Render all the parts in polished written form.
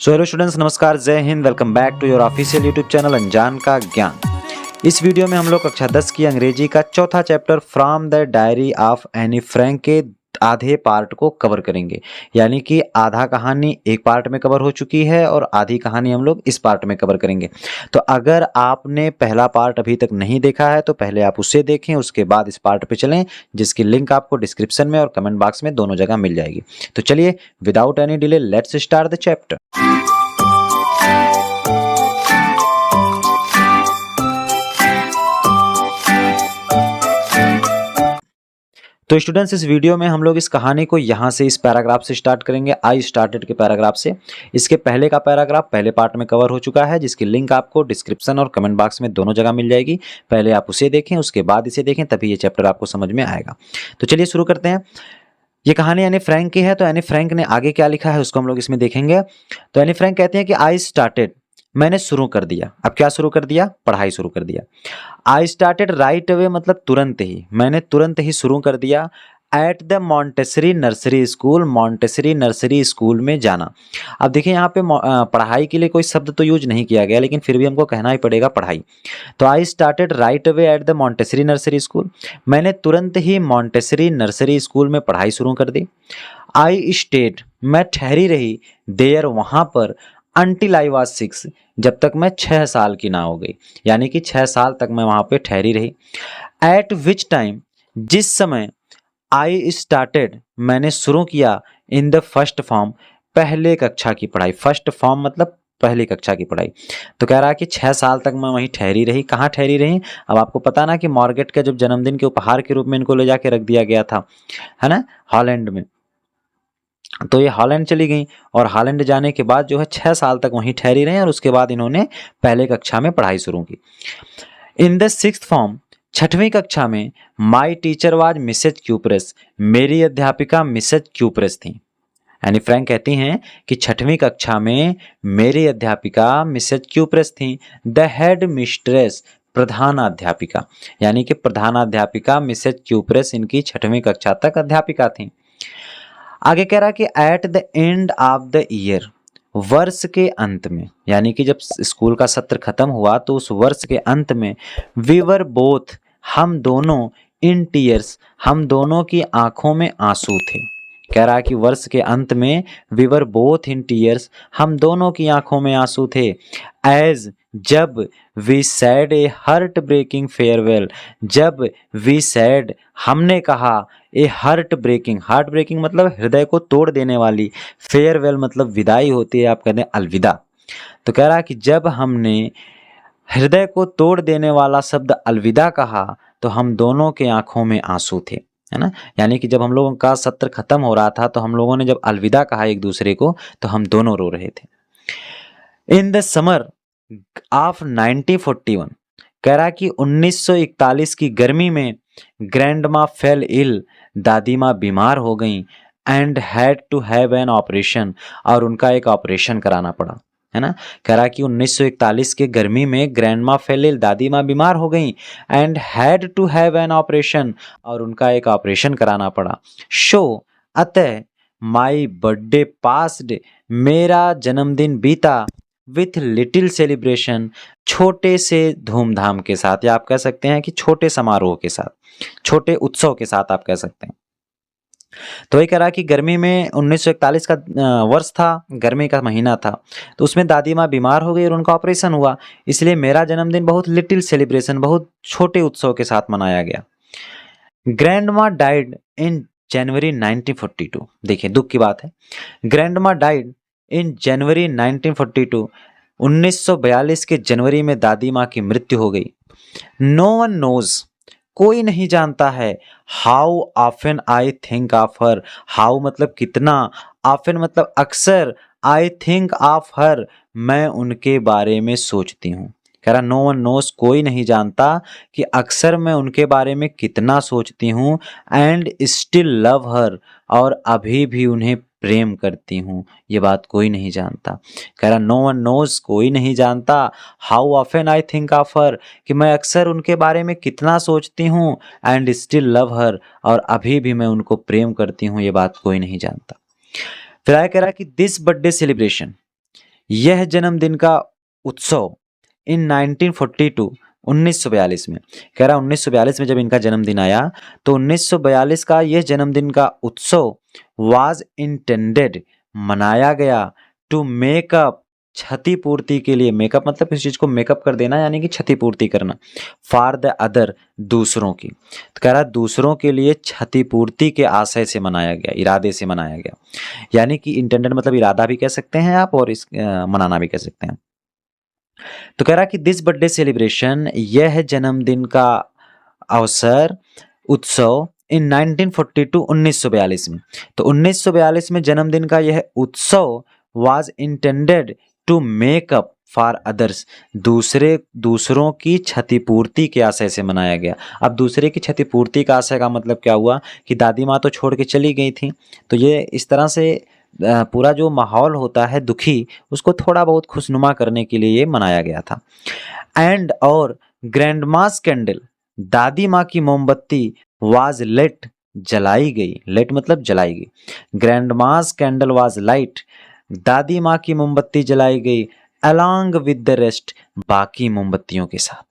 So hello students, नमस्कार, जय हिंद। Welcome back to your official YouTube channel अनजान का ज्ञान। इस वीडियो में हम लोग कक्षा 10 की अंग्रेजी का चौथा chapter from the diary of Anne Frank के आधे पार्ट को कवर करेंगे। यानी कि आधा कहानी एक पार्ट में कवर हो चुकी है और आधी कहानी हम लोग इस पार्ट में कवर करेंगे। तो अगर आपने पहला पार्ट अभी तक नहीं देखा है तो पहले आप उसे देखें, उसके बाद इस पार्ट पे चलें, जिसकी लिंक आपको डिस्क्रिप्शन में और कमेंट बॉक्स में दोनों जगह मिल जाएगी। तो चलिए without any delay let's start the chapter. तो स्टूडेंट्स, इस वीडियो में हम लोग इस कहानी को यहाँ से इस पैराग्राफ से स्टार्ट करेंगे, आई स्टार्टेड के पैराग्राफ से। इसके पहले का पैराग्राफ पहले पार्ट में कवर हो चुका है, जिसकी लिंक आपको डिस्क्रिप्शन और कमेंट बॉक्स में दोनों जगह मिल जाएगी। पहले आप उसे देखें, उसके बाद इसे देखें, तभी ये चैप्टर आपको समझ में आएगा। तो चलिए शुरू करते हैं। ये कहानी एनी फ्रैंक की है, तो एनी फ्रैंक ने आगे क्या लिखा है उसको हम लोग इसमें देखेंगे। तो एनी फ्रैंक कहते हैं कि आई स्टार्टेड, मैंने शुरू कर दिया। अब क्या शुरू कर दिया? पढ़ाई शुरू कर दिया। आई स्टार्टेड राइट अवे मतलब तुरंत ही, मैंने तुरंत ही शुरू कर दिया। At the Montessori nursery school, Montessori nursery school में जाना। अब देखिए यहाँ पे पढ़ाई के लिए कोई शब्द तो यूज नहीं किया गया, लेकिन फिर भी हमको कहना ही पड़ेगा पढ़ाई। तो I started right away at the Montessori nursery school, मैंने तुरंत ही मॉन्टेसरी नर्सरी स्कूल में पढ़ाई शुरू कर दी। आई स्टेड, मैं ठहरी रही, देयर वहाँ पर, अनटिल आई वॉज 6, जब तक मैं 6 साल की ना हो गई। यानी कि 6 साल तक मैं वहाँ पे ठहरी रही। एट विच टाइम, जिस समय, आई स्टार्टेड, मैंने शुरू किया, इन द फर्स्ट फॉर्म, पहले कक्षा की पढ़ाई। फर्स्ट फॉर्म मतलब पहली कक्षा की पढ़ाई। तो कह रहा है कि 6 साल तक मैं वहीं ठहरी रही। कहाँ ठहरी रही? अब आपको पता ना कि मॉर्गेट का जब जन्मदिन के उपहार के रूप में इनको ले जाके रख दिया गया था, है ना, हॉलैंड में। तो ये हॉलैंड चली गई और हॉलैंड जाने के बाद जो है 6 साल तक वहीं ठहरी रही और उसके बाद इन्होंने पहले कक्षा में पढ़ाई शुरू की। इन द 6th फॉर्म, 6वीं कक्षा में, माई टीचर वाज मिसेज क्यूपरेस, मेरी अध्यापिका मिसेज क्यूपरेस थी। एनी फ्रैंक कहती हैं कि 6वीं कक्षा में मेरी अध्यापिका मिसेज क्यूपरेस थी। द हेड मिस्ट्रेस, प्रधानाध्यापिका, यानी कि प्रधानाध्यापिका मिसेज क्यूपरेस इनकी 6वीं कक्षा तक अध्यापिका थी। आगे कह रहा कि at the end of the year, वर्ष के अंत में, यानी कि जब स्कूल का सत्र खत्म हुआ तो उस वर्ष के अंत में, वी वर बोथ, हम दोनों, इन टीयर्स, हम दोनों की आंखों में आंसू थे। कह रहा कि वर्ष के अंत में we were both in tears, हम दोनों की आंखों में आंसू थे। एज, जब, we said a heart breaking farewell, जब, वी सैड, हमने कहा, ए हार्ट ब्रेकिंग मतलब हृदय को तोड़ देने वाली, फेयरवेल मतलब विदाई होती है, आप कहते हैं अलविदा। तो कह रहा कि जब हमने हृदय को तोड़ देने वाला शब्द अलविदा कहा तो हम दोनों के आंखों में आंसू थे, है ना। यानी कि जब हम लोगों का सत्र खत्म हो रहा था तो हम लोगों ने जब अलविदा कहा एक दूसरे को तो हम दोनों रो रहे थे। इन द समर ऑफ 1941, कह रहा कि 1941 की गर्मी में, ग्रैंड माँ फेल इल, दादी माँ बीमार हो गई, and had to have an operation, और उनका एक ऑपरेशन कराना पड़ा, है ना। कह रहा कि 1941 के गर्मी में ग्रैंड माँ फेल इल, दादी माँ बीमार हो गई, and had to have an operation, और उनका एक ऑपरेशन कराना पड़ा। शो, अतः, माई बर्थडे पास्ड, मेरा जन्मदिन बीता, विथ लिटिल सेलिब्रेशन, छोटे से धूमधाम के साथ, या आप कह सकते हैं कि छोटे समारोह के साथ, छोटे उत्सव के साथ आप कह सकते हैं। तो ये कह रहा कि गर्मी में 1941 का वर्ष था, गर्मी का महीना था, तो उसमें दादी माँ बीमार हो गई और उनका ऑपरेशन हुआ, इसलिए मेरा जन्मदिन बहुत लिटिल सेलिब्रेशन, बहुत छोटे उत्सव के साथ मनाया गया। ग्रैंड माँ डाइड इन जनवरी 1942, देखिए दुख की बात है। ग्रैंड माँ डाइड इन जनवरी 1942, 1942 के जनवरी में दादी माँ की मृत्यु हो गई। नो वन नोज, कोई नहीं जानता है, how often I think of her, how मतलब कितना, ऑफन मतलब अक्सर, आई थिंक ऑफ हर, मैं उनके बारे में सोचती हूँ। कह रहा नो वन नोस, कोई नहीं जानता कि अक्सर मैं उनके बारे में कितना सोचती हूँ, एंड स्टिल लव हर, और अभी भी उन्हें प्रेम करती हूँ, ये बात कोई नहीं जानता। कह रहा नो वन नोज, कोई नहीं जानता, how often I think of her, कि मैं अक्सर उनके बारे में कितना सोचती हूँ, एंड स्टिल लव हर, और अभी भी मैं उनको प्रेम करती हूँ, ये बात कोई नहीं जानता। फिर आया कह रहा कि दिस बर्थडे सेलिब्रेशन, यह जन्मदिन का उत्सव इन 1942 1942 में, कह रहा 1942 में जब इनका जन्मदिन आया तो 1942 का यह जन्मदिन का उत्सव वाज इंटेंडेड मनाया गया टू मेकअप क्षतिपूर्ति के लिए, मेकअप मतलब किसी चीज को मेकअप कर देना यानी कि क्षतिपूर्ति करना, फॉर द अदर दूसरों की, तो कह रहा दूसरों के लिए क्षतिपूर्ति के आशय से मनाया गया, इरादे से मनाया गया, यानी कि इंटेंडेड मतलब इरादा भी कह सकते हैं आप और इस मनाना भी कह सकते हैं। तो कह रहा कि दिस बर्थडे सेलिब्रेशन, यह जन्मदिन का अवसर उत्सव इन 1942 1942 में, तो 1942 में जन्मदिन का यह उत्सव was intended to make up for others, दूसरों की क्षतिपूर्ति के आशय से मनाया गया। अब दूसरे की क्षतिपूर्ति का आशय का मतलब क्या हुआ कि दादी माँ तो छोड़ के चली गई थी, तो ये इस तरह से पूरा जो माहौल होता है दुखी, उसको थोड़ा बहुत खुशनुमा करने के लिए ये मनाया गया था। एंड और ग्रैंडमास कैंडल, दादी माँ की मोमबत्ती वाज लेट जलाई गई, लेट मतलब जलाई गई, ग्रैंडमास कैंडल वाज लाइट, दादी माँ की मोमबत्ती जलाई गई अलॉन्ग विद द रेस्ट, बाकी मोमबत्तियों के साथ,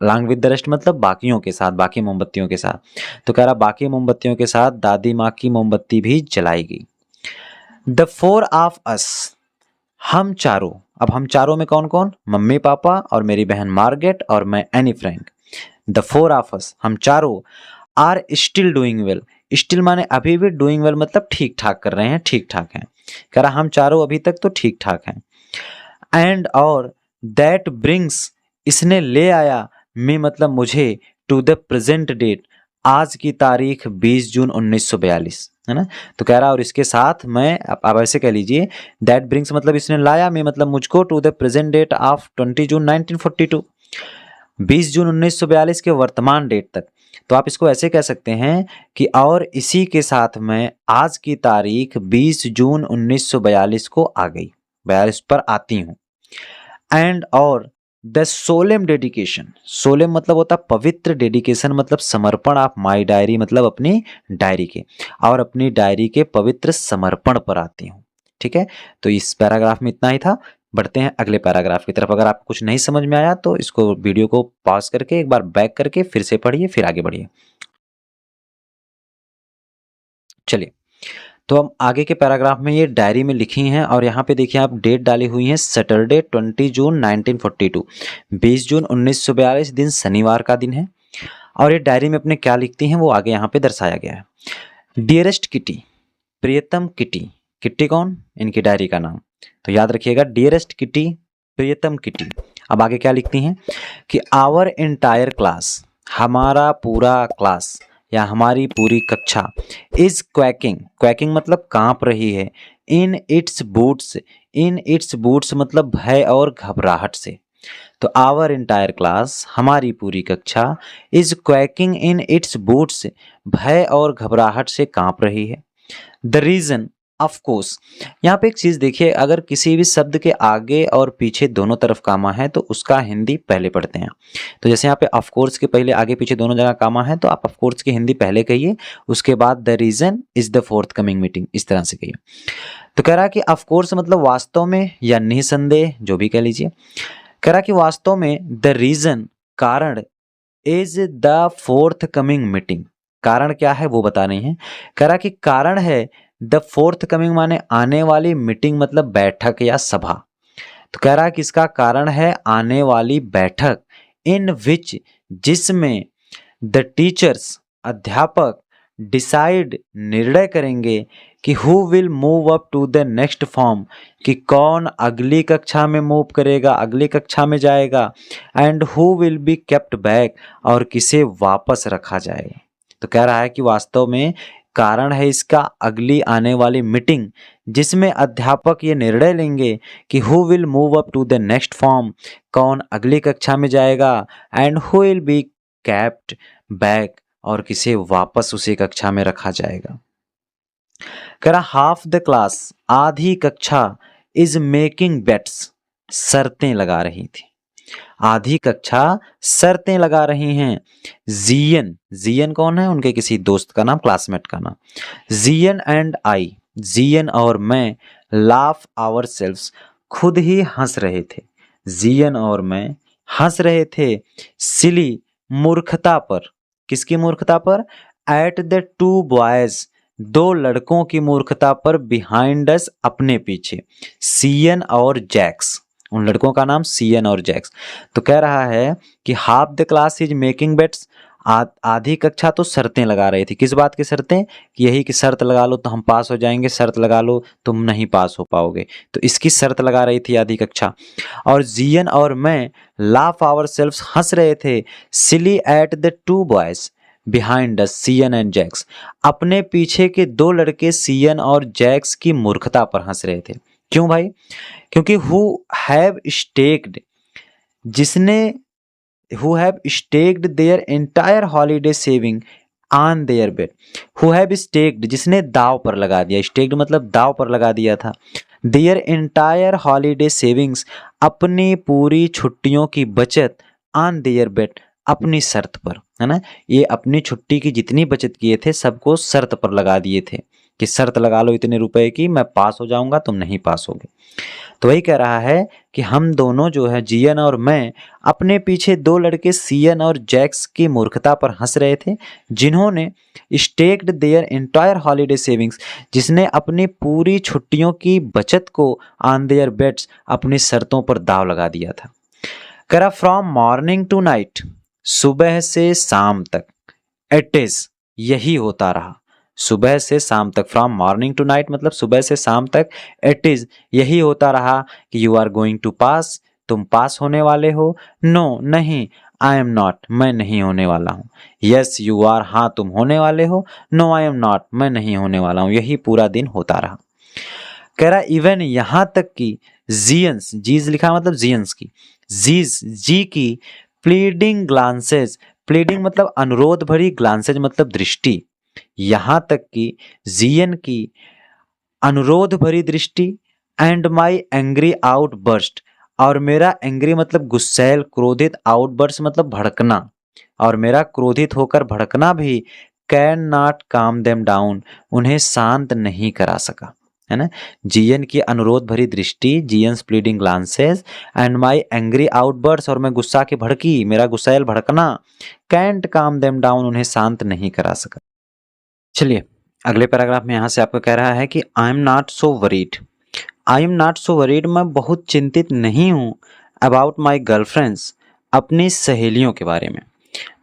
अलॉन्ग विद द रेस्ट मतलब बाकियों के साथ, बाकी मोमबत्तियों के साथ, तो कह रहा बाकी मोमबत्तियों के साथ दादी माँ की मोमबत्ती भी जलाई गई। द फोर ऑफ अस, हम चारों, अब हम चारों में कौन कौन, मम्मी पापा और मेरी बहन मार्गेट और मैं Anne Frank, the four of us हम चारों, are still doing well, still माने अभी भी, डूइंग वेल मतलब ठीक ठाक कर रहे हैं, ठीक ठाक हैं, कह रहा हम चारों अभी तक तो ठीक ठाक हैं। एंड और दैट ब्रिंग्स, इसने ले आया, मी मतलब मुझे, टू द प्रेजेंट डेट, आज की तारीख 20 जून 1942, है ना, तो कह रहा और इसके साथ मैं, अब ऐसे कह लीजिए, दैट ब्रिंग्स मतलब इसने लाया, मी मतलब मुझको, to the present date of 20 जून 1942, 20 जून 1942 के वर्तमान डेट तक। तो आप इसको ऐसे कह सकते हैं कि और इसी के साथ मैं आज की तारीख 20 जून 1942 को आ गई, 42 पर आती हूँ। एंड और द सोलेम डेडिकेशन, सोलेम मतलब होता पवित्र, डेडिकेशन मतलब समर्पण, आप माई डायरी मतलब अपनी डायरी के, और अपनी डायरी के पवित्र समर्पण पर आती हूँ। ठीक है, तो इस पैराग्राफ में इतना ही था। बढ़ते हैं अगले पैराग्राफ की तरफ। अगर आपको कुछ नहीं समझ में आया तो इसको वीडियो को पॉज करके एक बार बैक करके फिर से पढ़िए, फिर आगे बढ़िए। चलिए, तो हम आगे के पैराग्राफ में ये डायरी में लिखी हैं और यहाँ पे देखिए आप डेट डाली हुई है, सैटरडे 20 जून 1942, 20 जून 1942 दिन शनिवार का दिन है। और ये डायरी में अपने क्या लिखती हैं वो आगे यहाँ पे दर्शाया गया है। डियरेस्ट किटी, प्रियतम किटी, किट्टी कौन, इनकी डायरी का नाम, तो याद रखिएगा डियरेस्ट किटी, प्रियतम किटी। अब आगे क्या लिखती हैं कि आवर एंटायर क्लास, हमारा पूरा क्लास या हमारी पूरी कक्षा, इज क्वैकिंग, क्वैकिंग मतलब कांप रही है, in its boots, in its boots मतलब भय और घबराहट से। तो आवर एंटायर क्लास, हमारी पूरी कक्षा, is quaking in its boots, भय और घबराहट से कांप रही है। द रीजन, ऑफ कोर्स, यहाँ पे एक चीज देखिए, अगर किसी भी शब्द के आगे और पीछे दोनों तरफ कामा है तो उसका हिंदी पहले पढ़ते हैं। तो जैसे यहाँ पे ऑफ कोर्स के पहले आगे पीछे दोनों जगह कामा है तो आप ऑफ कोर्स की हिंदी पहले कहिए, उसके बाद the reason is the forthcoming meeting, इस तरह से कहिए। तो कह रहा कि ऑफ कोर्स मतलब वास्तव में या निसंदेह, जो भी कह लीजिए। कह रहा कि वास्तव में द रीजन, कारण, is the forthcoming meeting, कारण क्या है वो बता रही है। कह रहा कि कारण है द फोर्थ कमिंग माने आने वाली, मीटिंग मतलब बैठक या सभा। तो कह रहा है कि इसका कारण है आने वाली बैठक, इन विच जिसमें द टीचर्स अध्यापक डिसाइड निर्णय करेंगे कि who will move up to the next form, कि कौन अगली कक्षा में मूव करेगा, अगली कक्षा में जाएगा, and who will be kept back, और किसे वापस रखा जाएगा। तो कह रहा है कि वास्तव में कारण है इसका अगली आने वाली मीटिंग, जिसमें अध्यापक ये निर्णय लेंगे कि who will move up to the next form, कौन अगली कक्षा में जाएगा, and who will be kept back, और किसे वापस उसी कक्षा में रखा जाएगा। कह रहा हाफ द क्लास, आधी कक्षा, इज मेकिंग बेट्स, शर्तें लगा रही थी, आधी कक्षा शर्तें लगा रही हैं। जियन, जियन कौन है, उनके किसी दोस्त का नाम, क्लासमेट का नाम। जियन एंड आई, जियन और मैं, लाफ आवर सेल्व्स, खुद ही हंस रहे थे। जियन और मैं हंस रहे थे सिली मूर्खता पर। किसकी मूर्खता पर? एट द टू बॉयज, दो लड़कों की मूर्खता पर, बिहाइंड अस, अपने पीछे, सियन और जैक्स। उन लड़कों का नाम सियन और जैक्स। तो कह रहा है कि half the class is making bets, आधी कक्षा तो शर्तें लगा रही थी। किस बात की शर्तें? कि यही कि शर्त लगा लो तो हम पास हो जाएंगे, शर्त लगा लो तुम नहीं पास हो पाओगे। तो इसकी शर्त लगा रही थी आधी कक्षा। और जियन और मैं लाफ आवर सेल्फ, हंस रहे थे silly at the two boys behind us, Sian and Jacks. अपने पीछे के दो लड़के सियन और जैक्स की मूर्खता पर हंस रहे थे। क्यों भाई? क्योंकि हु हैव स्टेक्ड, जिसने who have staked their entire holiday saving on their bed, who have staked, जिसने दाव पर लगा दिया, staked मतलब दाव पर लगा दिया था, their entire holiday savings, अपनी पूरी छुट्टियों की बचत, on their bed, अपनी शर्त पर, है ना। ये अपनी छुट्टी की जितनी बचत किए थे सबको शर्त पर लगा दिए थे कि शर्त लगा लो इतने रुपए की, मैं पास हो जाऊंगा तुम नहीं पास होगे। तो वही कह रहा है कि हम दोनों जो है जियन और मैं अपने पीछे दो लड़के सियन और जैक्स की मूर्खता पर हंस रहे थे, जिन्होंने stacked their entire holiday savings, जिसने अपनी पूरी छुट्टियों की बचत को ऑन देयर बेट्स, अपनी शर्तों पर दाव लगा दिया था। करा फ्रॉम मॉर्निंग टू नाइट, सुबह से शाम तक, इट इज, यही होता रहा। सुबह से शाम तक, फ्रॉम मॉर्निंग टू नाइट मतलब सुबह से शाम तक, इट इज, यही होता रहा कि यू आर गोइंग टू पास, तुम पास होने वाले हो। नो, नहीं, आई एम नॉट, मैं नहीं होने वाला हूँ। यस यू आर, हाँ तुम होने वाले हो। नो आई एम नॉट, मैं नहीं होने वाला हूँ। यही पूरा दिन होता रहा। कह रहा इवन, यहां तक कि जियंस, जीज लिखा मतलब जियंस की, जीज जी की प्लीडिंग ग्लांसेज, प्लीडिंग मतलब अनुरोध भरी, ग्लांसेज मतलब दृष्टि, यहां तक कि जियन की अनुरोध भरी दृष्टि, एंड माई एंग्री आउटबर्स्ट, और मेरा एंग्री मतलब गुस्सैल, क्रोधित, आउटबर्स्ट मतलब भड़कना, और मेरा क्रोधित होकर भड़कना भी, कैन नॉट काम देम डाउन, उन्हें शांत नहीं करा सका, है ना। जियन की अनुरोध भरी दृष्टि, Jean's pleading glances, and my angry outburst, और मैं गुस्सा की भड़की, मेरा गुस्सैल भड़कना, कैंट काम देम डाउन, उन्हें शांत नहीं करा सका। चलिए अगले पैराग्राफ में यहाँ से आपको कह रहा है कि I am not so worried, I am not so worried, मैं बहुत चिंतित नहीं हूँ, अबाउट माई गर्लफ्रेंड्स, अपनी सहेलियों के बारे में,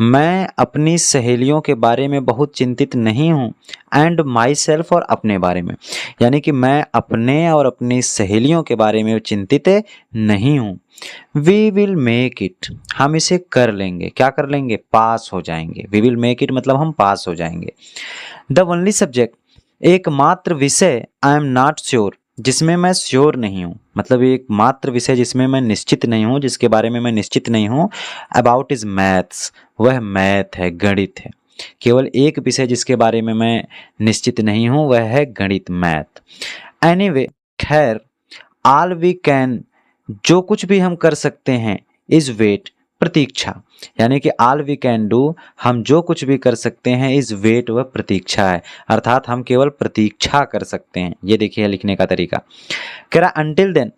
मैं अपनी सहेलियों के बारे में बहुत चिंतित नहीं हूँ, एंड माई सेल्फ, और अपने बारे में, यानी कि मैं अपने और अपनी सहेलियों के बारे में चिंतित नहीं हूँ। वी विल मेक इट, हम इसे कर लेंगे, क्या कर लेंगे? पास हो जाएंगे। वी विल मेक इट मतलब हम पास हो जाएंगे। द ओनली सब्जेक्ट, एकमात्र विषय, आई एम नॉट श्योर, जिसमें मैं श्योर नहीं हूँ, मतलब एकमात्र विषय जिसमें मैं निश्चित नहीं हूँ, जिसके बारे में मैं निश्चित नहीं हूँ, अबाउट इज मैथ्स, वह मैथ है, गणित है। केवल एक विषय जिसके बारे में मैं निश्चित नहीं हूँ वह है गणित, मैथ। एनीवे, खैर, ऑल वी कैन, जो कुछ भी हम कर सकते हैं, इज वेट, प्रतीक्षा, यानी कि ऑल वी कैन डू, हम जो कुछ भी कर सकते हैं, इज वेट, वह प्रतीक्षा है, अर्थात हम केवल प्रतीक्षा कर सकते हैं। ये देखिए लिखने का तरीका। कह रहा अंटिल देन,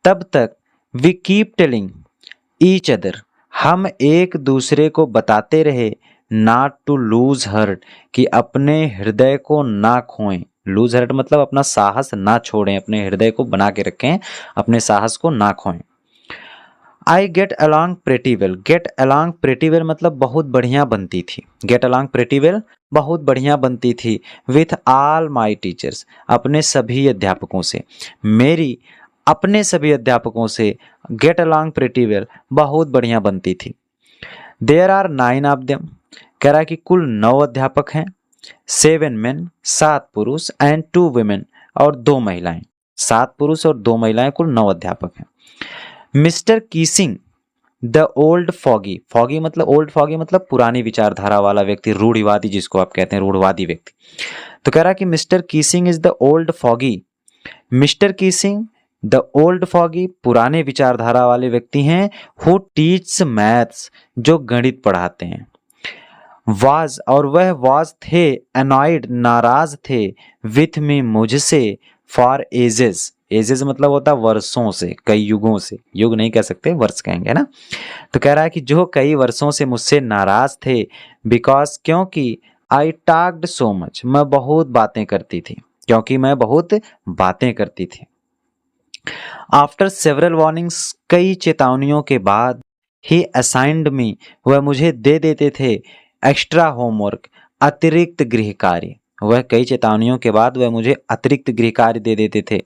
तब तक, we keep telling each other, हम एक दूसरे को बताते रहे, नॉट टू लूज हर्ट, कि अपने हृदय को ना खोएं। लूज हर्ट मतलब अपना साहस ना छोड़ें, अपने हृदय को बना के रखें, अपने साहस को ना खोएं। I get along pretty well, get along pretty well मतलब बहुत बढ़िया बनती थी, गेट अलॉन्ग प्रेटी वेल बहुत बढ़िया बनती थी, विथ ऑल माई टीचर्स, अपने सभी अध्यापकों से, मेरी अपने सभी अध्यापकों से गेट अलॉन्ग प्रेटी वेल बहुत बढ़िया बनती थी। देयर आर 9 ऑफ देम, कह रहा है कि कुल 9 अध्यापक हैं, 7 मेन, 7 पुरुष, एंड 2 वुमेन, और 2 महिलाएं, 7 पुरुष और 2 महिलाएं, कुल 9 अध्यापक हैं। Mister Keesing the old fogey, fogey मतलब ओल्ड फॉगी मतलब पुरानी विचारधारा वाला व्यक्ति, रूढ़िवादी जिसको आप कहते हैं, रूढ़वादी व्यक्ति। तो कह रहा कि mister Keesing is the old fogey, mister Keesing the old fogey पुराने विचारधारा वाले व्यक्ति हैं, हु टीच मैथ्स, जो गणित पढ़ाते हैं। वाज, और वह वाज थे, अनॉयड नाराज थे, विथ मी मुझसे, फॉर एजेस, एजेस मतलब होता है वर्षों से, कई युगों से, युग नहीं कह सकते, वर्ष कहेंगे, है ना। तो कह रहा है कि जो कई वर्षों से मुझसे नाराज थे, बिकॉज क्योंकि आई टॉक्ड सो मच, मैं बहुत बातें करती थी, क्योंकि मैं बहुत बातें करती थी। आफ्टर सेवरल वार्निंग्स, कई चेतावनियों के बाद, ही असाइंड मी, वह मुझे दे देते थे एक्स्ट्रा होमवर्क, अतिरिक्त गृह कार्य। वह कई चेतावनियों के बाद वह मुझे अतिरिक्त गृह कार्य दे देते थे।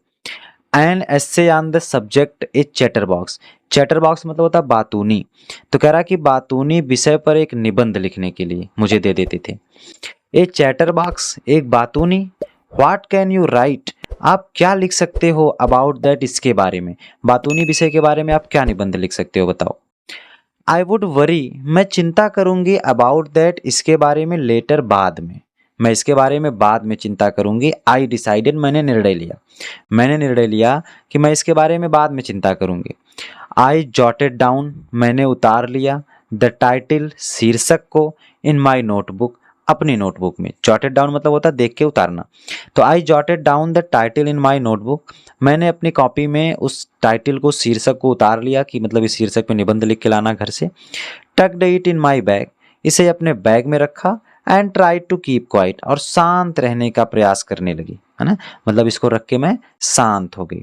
An essay on the subject a chatter box, chatter box मतलब होता है बातूनी। तो कह रहा कि बातूनी विषय पर एक निबंध लिखने के लिए मुझे दे देते थे। ए चैटर बॉक्स, एक बातूनी। व्हाट कैन यू राइट, आप क्या लिख सकते हो अबाउट दैट, इसके बारे में, बातूनी विषय के बारे में आप क्या निबंध लिख सकते हो, बताओ। आई वुड वरी, मैं चिंता करूंगी, अबाउट दैट, इसके बारे में, लेटर, बाद में, मैं इसके बारे में बाद में चिंता करूंगी। आई डिसाइडेड, मैंने निर्णय लिया, मैंने निर्णय लिया कि मैं इसके बारे में बाद में चिंता करूंगी। आई जॉटेड डाउन, मैंने उतार लिया, द टाइटल, शीर्षक को, इन माई नोटबुक, अपनी नोटबुक में। जॉटेड डाउन मतलब होता है देख के उतारना। तो आई jotted down the title in my notebook, मैंने अपनी कॉपी में उस टाइटल को, शीर्षक को उतार लिया, कि मतलब इस शीर्षक पे निबंध लिख के लाना घर से। Tucked it in my bag, इसे अपने बैग में रखा। And try to keep quiet, और शांत रहने का प्रयास करने लगी, है ना, मतलब इसको रख के मैं शांत हो गई।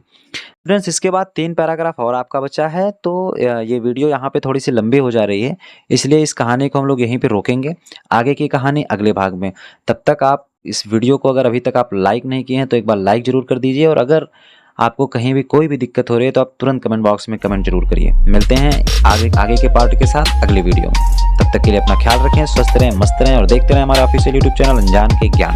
फ्रेंड्स, इसके बाद 3 पैराग्राफ और आपका बचा है, तो ये वीडियो यहाँ पे थोड़ी सी लंबी हो जा रही है, इसलिए इस कहानी को हम लोग यहीं पे रोकेंगे। आगे की कहानी अगले भाग में। तब तक आप इस वीडियो को, अगर अभी तक आप लाइक नहीं किए हैं तो एक बार लाइक जरूर कर दीजिए, और अगर आपको कहीं भी कोई भी दिक्कत हो रही है तो आप तुरंत कमेंट बॉक्स में कमेंट जरूर करिए। मिलते हैं आगे के पार्ट के साथ अगले वीडियो में। तब तक के लिए अपना ख्याल रखें, स्वस्थ रहें, मस्त रहें, और देखते रहें हमारा ऑफिशियल यूट्यूब चैनल अनजान के ज्ञान।